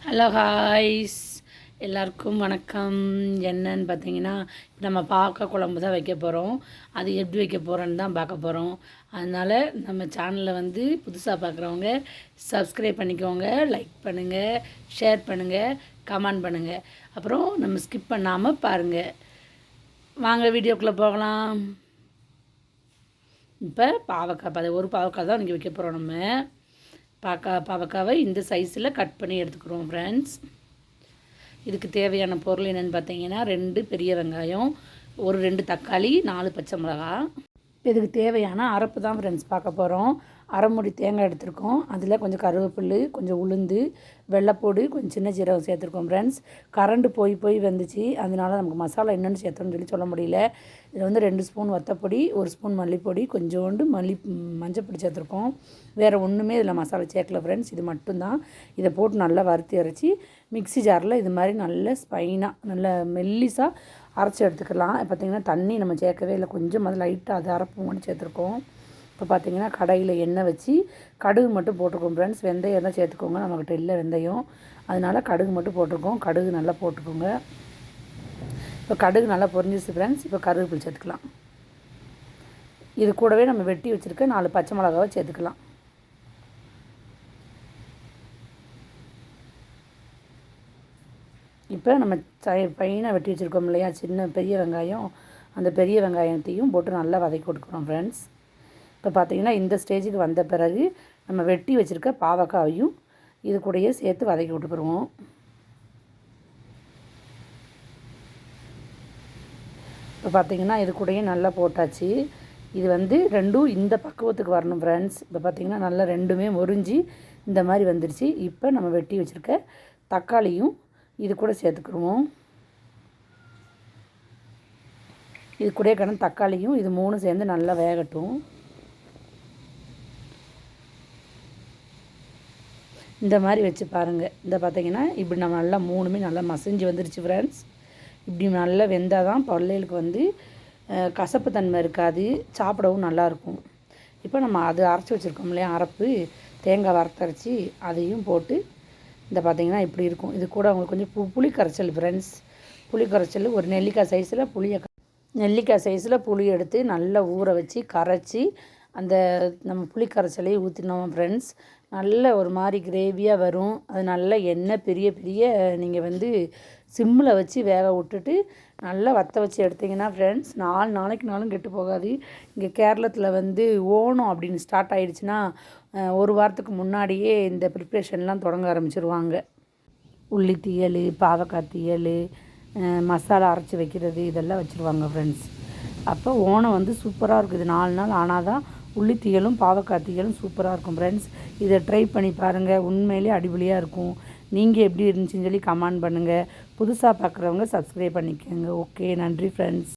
Hello ஹாய்ஸ், எல்லாருக்கும் வணக்கம். என்னன்னு பார்த்தீங்கன்னா, நம்ம பாவக்காய் குழம்பு தான் வைக்க போகிறோம். அது எப்படி வைக்க போகிறோன்னு தான் பார்க்க போகிறோம். அதனால் நம்ம சேனலில் வந்து புதுசாக பார்க்குறவங்க சப்ஸ்கிரைப் பண்ணிக்கோங்க, லைக் பண்ணுங்கள், ஷேர் பண்ணுங்கள், கமெண்ட் பண்ணுங்கள். அப்புறம் நம்ம ஸ்கிப் பண்ணாமல் பாருங்கள். வாங்க வீடியோக்குள்ளே போகலாம். இப்போ பாவக்காய் ஒரு பாவக்காய் தான் இன்றைக்கி வைக்க போகிறோம். நம்ம பாவக்காவை இந்த சைஸில் கட் பண்ணி எடுத்துக்கிறோம் ஃப்ரெண்ட்ஸ். இதுக்கு தேவையான பொருள் என்னென்னு பார்த்தீங்கன்னா, 2 பெரிய வெங்காயம், 2 தக்காளி, 4 பச்சை மிளகா. இதுக்கு தேவையான அரப்பு தான் ஃப்ரெண்ட்ஸ் பார்க்க போகிறோம். அரை மூடி தேங்காய் எடுத்துருக்கோம். அதில் கொஞ்சம் கருவேப்பிலை, கொஞ்சம் உளுந்து, வெள்ளைப்பூடு, கொஞ்சம் சின்ன ஜீரகம் சேர்த்துருக்கோம் ஃப்ரெண்ட்ஸ். கரண்டு போய் வந்துச்சு, அதனால நமக்கு மசாலா என்னென்னு சேர்த்தோன்னு சொல்ல முடியல. இதில் வந்து 2 ஸ்பூன் வத்தப்பொடி, 1 ஸ்பூன் மல்லிப்பொடி, கொஞ்சோண்டு மஞ்சப்பொடி சேர்த்துருக்கோம். வேறு ஒன்றுமே இதில் மசாலா சேர்க்கல ஃப்ரெண்ட்ஸ். இது மட்டும்தான். இதை போட்டு நல்லா வறுத்தி அரைச்சி மிக்ஸி ஜாரில் இது மாதிரி நல்ல ஸ்பைனாக நல்ல மெல்லிஸாக அரைச்சி எடுத்துக்கலாம். பார்த்திங்கன்னா தண்ணி நம்ம சேர்க்கவே இல்லை, கொஞ்சம் அது லைட்டாக அது அரைப்பு மட்டும் சேர்த்துருக்கோம். இப்போ பார்த்திங்கன்னா கடையில் எண்ணெய் வச்சு கடுகு மட்டும் போட்டிருக்கோம் ஃப்ரெண்ட்ஸ். வெந்தயம் தான் சேர்த்துக்கோங்க, நம்மக்கிட்ட இல்லை வெந்தயம், அதனால் கடுகு மட்டும் போட்டிருக்கோம். கடுகு நல்லா போட்டுக்கோங்க. இப்போ கடுகு நல்லா பொரிஞ்சிச்சு ஃப்ரெண்ட்ஸ். இப்போ கருவேப்பிலை சேர்த்துக்கலாம். இது கூடவே நம்ம வெட்டி வச்சுருக்க 4 பச்சை மிளகாவை சேர்த்துக்கலாம். இப்போ நம்ம பையனை வெட்டி வச்சுருக்கோம் இல்லையா, பெரிய வெங்காயம், அந்த பெரிய வெங்காயத்தையும் போட்டு நல்லா வதக்கி கொடுக்குறோம் ஃப்ரெண்ட்ஸ். இப்போ பார்த்திங்கன்னா இந்த ஸ்டேஜுக்கு வந்த பிறகு நம்ம வெட்டி வச்சுருக்க பாவக்காயையும் இது கூடயே சேர்த்து வதக்கி விட்டுக்குருவோம். இப்போ பார்த்திங்கன்னா இது கூடயே நல்லா போட்டாச்சு. இது வந்து ரெண்டும் இந்த பக்குவத்துக்கு வரணும் ஃப்ரெண்ட்ஸ். இப்போ பார்த்திங்கன்னா நல்லா ரெண்டுமே முறிஞ்சி இந்த மாதிரி வந்துடுச்சு. இப்போ நம்ம வெட்டி வச்சுருக்க தக்காளியும் இது கூட சேர்த்துக்குருவோம். இது கூட தக்காளியும் இது 3 சேர்ந்து நல்லா வேகட்டும். இந்த மாதிரி வச்சு பாருங்கள். இந்த பார்த்திங்கன்னா இப்படி நம்ம நல்லா 3மே நல்லா மசிஞ்சு வந்துருச்சு ஃப்ரெண்ட்ஸ். இப்படி நல்லா வெந்தால் தான் பிள்ளைகளுக்கு வந்து கசப்பு தன்மை இருக்காது, சாப்பிடவும் நல்லாயிருக்கும். இப்போ நம்ம அது அரைச்சி வச்சுருக்கோம் இல்லையா, அரப்பு தேங்காய் வறுத்தரைச்சி அதையும் போட்டு இந்த பார்த்திங்கன்னா இப்படி இருக்கும். இது கூட அவங்களுக்கு கொஞ்சம் புளி கரைச்சல் ஃப்ரெண்ட்ஸ். புளி கரைச்சல் ஒரு நெல்லிக்காய் சைஸில் புளி எடுத்து நல்லா ஊற வச்சு கரைச்சி அந்த நம்ம புளி கரைச்சலையும் ஊற்றினோம் ஃப்ரெண்ட்ஸ். நல்ல ஒரு மாதிரி கிரேவியாக வரும். அது நல்ல எண்ணெய் பெரிய நீங்கள் வந்து சிம்மில் வச்சு வேக விட்டுட்டு நல்லா வற்ற வச்சு எடுத்திங்கன்னா ஃப்ரெண்ட்ஸ் 4 நாளைக்குனாலும் கெட்டு போகாது. இங்கே கேரளத்தில் வந்து ஓணம் அப்படின்னு ஸ்டார்ட் ஆகிடுச்சுன்னா 1 வாரத்துக்கு முன்னாடியே இந்த ப்ரிப்ரேஷன்லாம் தொடங்க ஆரம்பிச்சிருவாங்க. உள்ளி தீயல், பாவக்காய் தீயல், மசாலா அரைச்சி வைக்கிறது, இதெல்லாம் வச்சுருவாங்க ஃப்ரெண்ட்ஸ். அப்போ ஓணம் வந்து சூப்பராக இருக்குது. 4 நாள் ஆனால் தான் உள்ளி தீயலும் பாவக்காய் தீயலும் சூப்பராக இருக்கும் ஃப்ரெண்ட்ஸ். இதை ட்ரை பண்ணி பாருங்கள், உண்மையிலே அடிபொலியாக இருக்கும். நீங்கள் எப்படி இருந்துச்சுன்னு சொல்லி கமெண்ட் பண்ணுங்கள். புதுசாக பார்க்குறவங்க சப்ஸ்கிரைப் பண்ணிக்கோங்க. ஓகே, நன்றி ஃப்ரெண்ட்ஸ்.